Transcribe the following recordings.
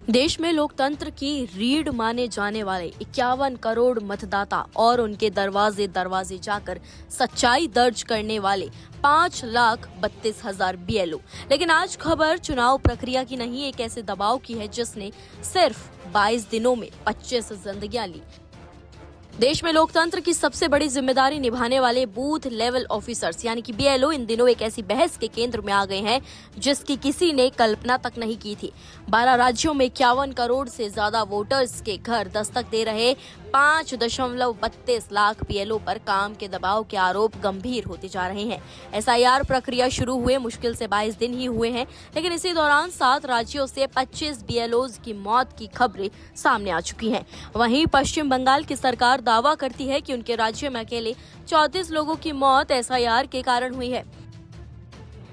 देश में लोकतंत्र की रीढ़ माने जाने वाले 51 करोड़ मतदाता और उनके दरवाजे दरवाजे जाकर सच्चाई दर्ज करने वाले 5,32,000 BLO। लेकिन आज खबर चुनाव प्रक्रिया की नहीं, एक ऐसे दबाव की है जिसने सिर्फ 22 दिनों में 25 जिंदगियां ली। देश में लोकतंत्र की सबसे बड़ी जिम्मेदारी निभाने वाले बूथ लेवल ऑफिसर्स यानी कि BLO इन दिनों एक ऐसी बहस के केंद्र में आ गए हैं जिसकी किसी ने कल्पना तक नहीं की थी। 12 राज्यों में 51 करोड़ से ज्यादा वोटर्स के घर दस्तक दे रहे 5.32 लाख BLO पर काम के दबाव के आरोप गंभीर होते जा रहे हैं। SIR प्रक्रिया शुरू हुए मुश्किल से 22 दिन ही हुए हैं, लेकिन इसी दौरान 7 राज्यों से 25 BLOs की मौत की खबरें सामने आ चुकी हैं। वहीं पश्चिम बंगाल की सरकार दावा करती है कि उनके राज्य में अकेले 34 लोगों की मौत SIR के कारण हुई है।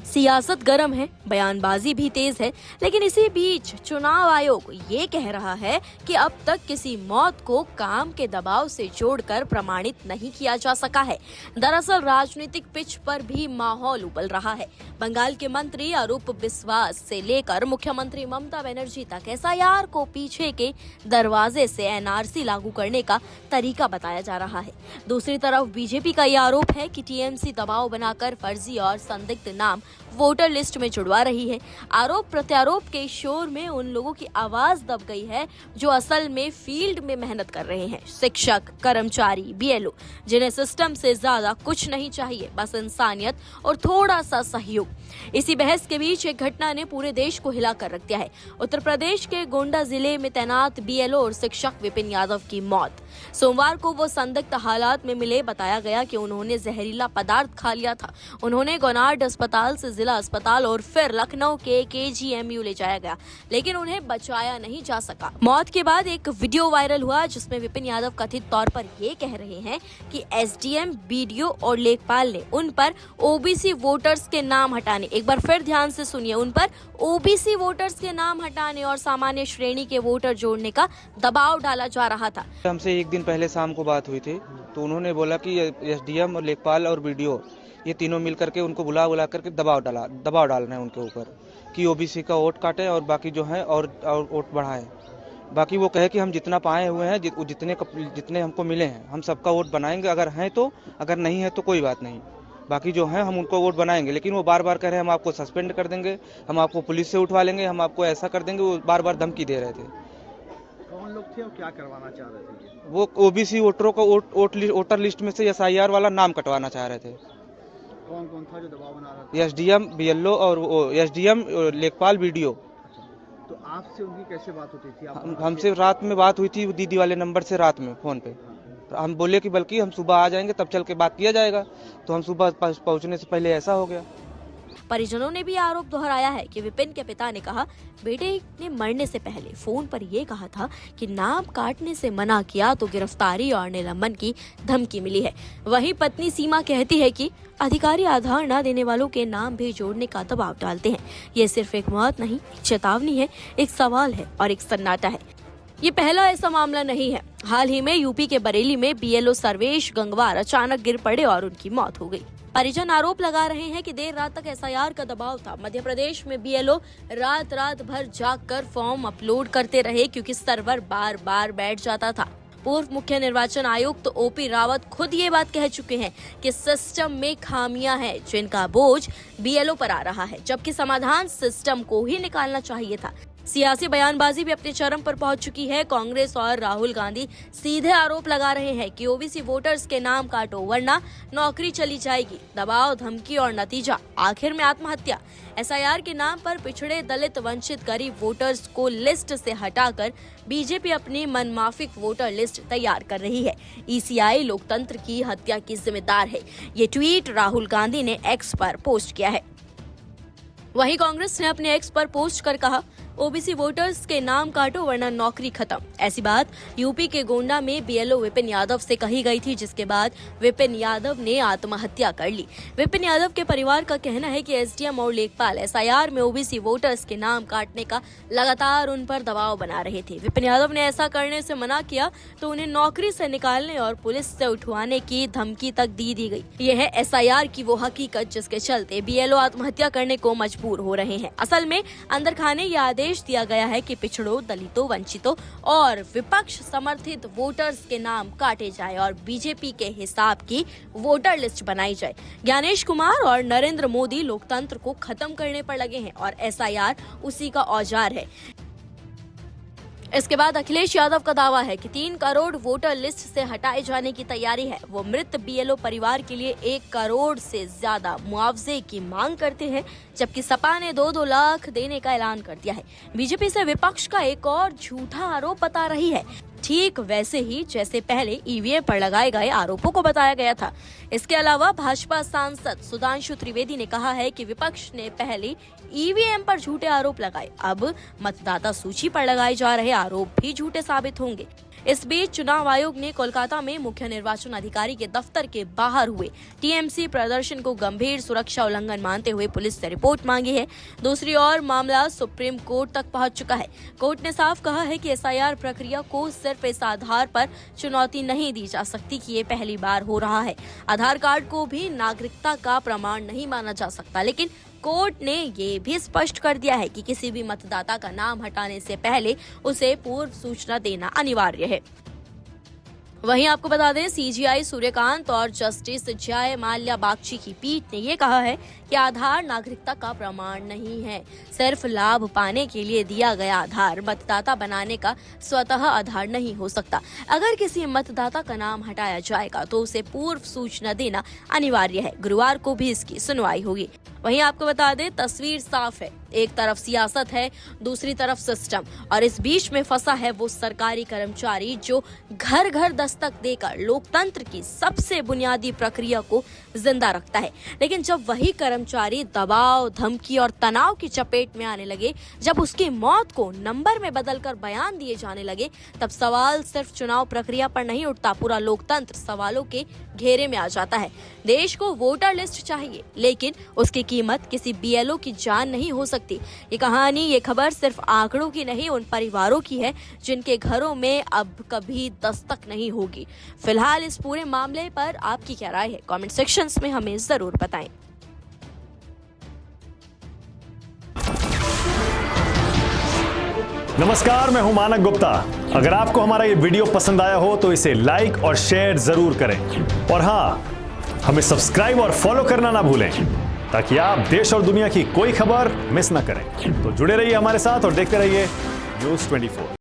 सियासत गर्म है, बयानबाजी भी तेज है, लेकिन इसी बीच चुनाव आयोग ये कह रहा है कि अब तक किसी मौत को काम के दबाव से जोड़कर प्रमाणित नहीं किया जा सका है। दरअसल राजनीतिक पिच पर भी माहौल उबल रहा है। बंगाल के मंत्री अरूप बिस्वास से लेकर मुख्यमंत्री ममता बनर्जी तक SIR को पीछे के दरवाजे से NRC लागू करने का तरीका बताया जा रहा है। दूसरी तरफ बीजेपी का यह आरोप है कि TMC दबाव बनाकर फर्जी और संदिग्ध नाम वोटर लिस्ट में जुड़वा रही है। आरोप प्रत्यारोप के शोर में उन लोगों की आवाज दब गई है जो असल में फील्ड में मेहनत कर रहे हैं। शिक्षक, कर्मचारी, BLO, जिन्हें सिस्टम से ज्यादा कुछ नहीं चाहिए, बस इंसानियत और थोड़ा सा सहयोग। इसी बहस के बीच एक घटना ने पूरे देश को हिला कर रख दिया है। उत्तर प्रदेश के गोंडा जिले में तैनात BLO और शिक्षक विपिन यादव की मौत। सोमवार को वो संदिग्ध हालात में मिले। बताया गया कि उन्होंने जहरीला पदार्थ खा लिया था। उन्होंने गोनार्ड अस्पताल से जिला अस्पताल और फिर लखनऊ के KGMU ले जाया गया, लेकिन उन्हें बचाया नहीं जा सका। मौत के बाद एक वीडियो वायरल हुआ जिसमें विपिन यादव कथित तौर पर ये कह रहे हैं कि SDM, BDO और लेखपाल ने उन पर OBC वोटर्स के नाम हटाने, एक बार फिर ध्यान से सुनिए, उन पर OBC वोटर्स के नाम हटाने और सामान्य श्रेणी के वोटर जोड़ने का दबाव डाला जा रहा था। हमसे एक दिन पहले शाम को बात हुई थी, तो उन्होंने बोला कि SDM और लेखपाल और BDO ये तीनों मिल करके उनको बुला करके दबाव डालना है उनके ऊपर कि OBC का वोट काटे और बाकी जो है और वोट बढ़ाए। बाकी वो कहे कि हम जितना पाए हुए हैं, जितने हमको मिले हैं, हम सबका वोट बनाएंगे, अगर हैं तो, अगर नहीं है तो कोई बात नहीं, बाकी जो है हम उनको वोट बनाएंगे। लेकिन वो बार बार कह रहे हैं हम आपको सस्पेंड कर देंगे, हम आपको पुलिस से उठवा लेंगे, हम आपको ऐसा कर देंगे। वो बार बार धमकी दे रहे थे। कौन लोग थे और क्या करवाना चाह रहे थे? वो OBC वोटरों को वोटर लिस्ट में से SIR वाला नाम कटवाना चाह रहे थे। कौन कौन था जो दबाव बना रहा था? SDM, BLO और SDM, लेखपाल, BDO। तो आपसे उनकी कैसे बात होती थी? हमसे रात में बात हुई थी दीदी वाले नंबर से, रात में फोन पे। हम बोले कि बल्कि हम सुबह आ जाएंगे तब चल के बात किया जाएगा, तो हम सुबह पहुंचने से पहले ऐसा हो गया। परिजनों ने भी आरोप दोहराया है कि विपिन के पिता ने कहा बेटे ने मरने से पहले फोन पर यह कहा था कि नाम काटने से मना किया तो गिरफ्तारी और निलंबन की धमकी मिली है। वहीं पत्नी सीमा कहती है कि अधिकारी आधार न देने वालों के नाम भी जोड़ने का दबाव डालते हैं। ये सिर्फ एक मौत नहीं, एक चेतावनी है, एक सवाल है और एक सन्नाटा है। ये पहला ऐसा मामला नहीं है। हाल ही में यूपी के बरेली में BLO सर्वेश गंगवार अचानक गिर पड़े और उनकी मौत हो गई। परिजन आरोप लगा रहे हैं कि देर रात तक SIR का दबाव था। मध्य प्रदेश में BLO रात भर जागकर फॉर्म अपलोड करते रहे क्योंकि सर्वर बार बार बैठ जाता था। पूर्व मुख्य निर्वाचन आयुक्त OP रावत खुद ये बात कह चुके हैं कि सिस्टम में खामियां हैं जिनका बोझ BLO पर आ रहा है, जबकि समाधान सिस्टम को ही निकालना चाहिए था। सियासी बयानबाजी भी अपने चरम पर पहुंच चुकी है। कांग्रेस और राहुल गांधी सीधे आरोप लगा रहे हैं कि OBC वोटर्स के नाम काटो वरना नौकरी चली जाएगी। दबाव, धमकी और नतीजा आखिर में आत्महत्या। SIR के नाम पर पिछड़े, दलित, वंचित, गरीब वोटर्स को लिस्ट से हटाकर बीजेपी अपनी मनमाफिक वोटर लिस्ट तैयार कर रही है। ECI लोकतंत्र की हत्या की जिम्मेदार है। ये ट्वीट राहुल गांधी ने X पर पोस्ट किया है। वहीं कांग्रेस ने अपने X पर पोस्ट कर कहा OBC वोटर्स के नाम काटो वरना नौकरी खत्म। ऐसी बात यूपी के गोंडा में BLO विपिन यादव से कही गई थी, जिसके बाद विपिन यादव ने आत्महत्या कर ली। विपिन यादव के परिवार का कहना है कि SDM और लेखपाल SIR में OBC वोटर्स के नाम काटने का लगातार उन पर दबाव बना रहे थे। विपिन यादव ने ऐसा करने से मना किया तो उन्हें नौकरी से निकालने और पुलिस से उठवाने की धमकी तक दी गई। यह है SIR की वो हकीकत जिसके चलते BLO आत्महत्या करने को मजबूर हो रहे हैं। असल में अंदर खाने ये आदेश निर्देश दिया गया है कि पिछड़ों, दलितों, वंचितों और विपक्ष समर्थित वोटर्स के नाम काटे जाए और बीजेपी के हिसाब की वोटर लिस्ट बनाई जाए। ज्ञानेश कुमार और नरेंद्र मोदी लोकतंत्र को खत्म करने पर लगे हैं और एसआईआर उसी का औजार है। इसके बाद अखिलेश यादव का दावा है कि 3 करोड़ वोटर लिस्ट से हटाए जाने की तैयारी है। वो मृत बीएलओ परिवार के लिए 1 करोड़ से ज्यादा मुआवजे की मांग करते हैं, जबकि सपा ने 2-2 लाख देने का ऐलान कर दिया है। बीजेपी से विपक्ष का एक और झूठा आरोप बता रही है, ठीक वैसे ही जैसे पहले ईवीएम पर लगाए गए आरोपों को बताया गया था। इसके अलावा भाजपा सांसद सुधांशु त्रिवेदी ने कहा है कि विपक्ष ने पहले ईवीएम पर झूठे आरोप लगाए, अब मतदाता सूची पर लगाए जा रहे आरोप भी झूठे साबित होंगे। इस बीच चुनाव आयोग ने कोलकाता में मुख्य निर्वाचन अधिकारी के दफ्तर के बाहर हुए टीएमसी प्रदर्शन को गंभीर सुरक्षा उल्लंघन मानते हुए पुलिस से रिपोर्ट मांगी है। दूसरी ओर मामला सुप्रीम कोर्ट तक पहुंच चुका है। कोर्ट ने साफ कहा है कि एसआईआर प्रक्रिया को सिर्फ इस आधार पर चुनौती नहीं दी जा सकती कि ये पहली बार हो रहा है। आधार कार्ड को भी नागरिकता का प्रमाण नहीं माना जा सकता, लेकिन कोर्ट ने ये भी स्पष्ट कर दिया है कि किसी भी मतदाता का नाम हटाने से पहले उसे पूर्व सूचना देना अनिवार्य है। वहीं आपको बता दें, सीजीआई सूर्यकांत और जस्टिस जय माल्या बागची की पीठ ने ये कहा है कि आधार नागरिकता का प्रमाण नहीं है। सिर्फ लाभ पाने के लिए दिया गया आधार मतदाता बनाने का स्वतः आधार नहीं हो सकता। अगर किसी मतदाता का नाम हटाया जाएगा तो उसे पूर्व सूचना देना अनिवार्य है। गुरुवार को भी इसकी सुनवाई होगी। वहीं आपको बता दें, तस्वीर साफ है। एक तरफ सियासत है, दूसरी तरफ सिस्टम, और इस बीच में फंसा है वो सरकारी कर्मचारी जो घर घर दस्तक देकर लोकतंत्र की सबसे बुनियादी प्रक्रिया को जिंदा रखता है। लेकिन जब वही कर्मचारी दबाव, धमकी और तनाव की चपेट में आने लगे, जब उसकी मौत को नंबर में बदलकर बयान दिए जाने लगे, तब सवाल सिर्फ चुनाव प्रक्रिया पर नहीं उठता, पूरा लोकतंत्र सवालों के घेरे में आ जाता है। देश को वोटर लिस्ट चाहिए, लेकिन उसकी कीमत किसी बीएलओ की जान नहीं हो सकती। ये कहानी, ये खबर सिर्फ आंकड़ों की नहीं, उन परिवारों की है जिनके घरों में अब कभी दस्तक नहीं होगी। फिलहाल इस पूरे मामले पर आपकी क्या राय है? कमेंट सेक्शंस में हमें जरूर बताएं। नमस्कार, मैं हूं मानक गुप्ता। अगर आपको हमारा ये वीडियो पसंद आया हो तो इसे लाइक और शेयर जरूर करें, और हां, हमें सब्सक्राइब और फॉलो करना ना भूलें ताकि आप देश और दुनिया की कोई खबर मिस ना करें। तो जुड़े रहिए हमारे साथ और देखते रहिए News 24।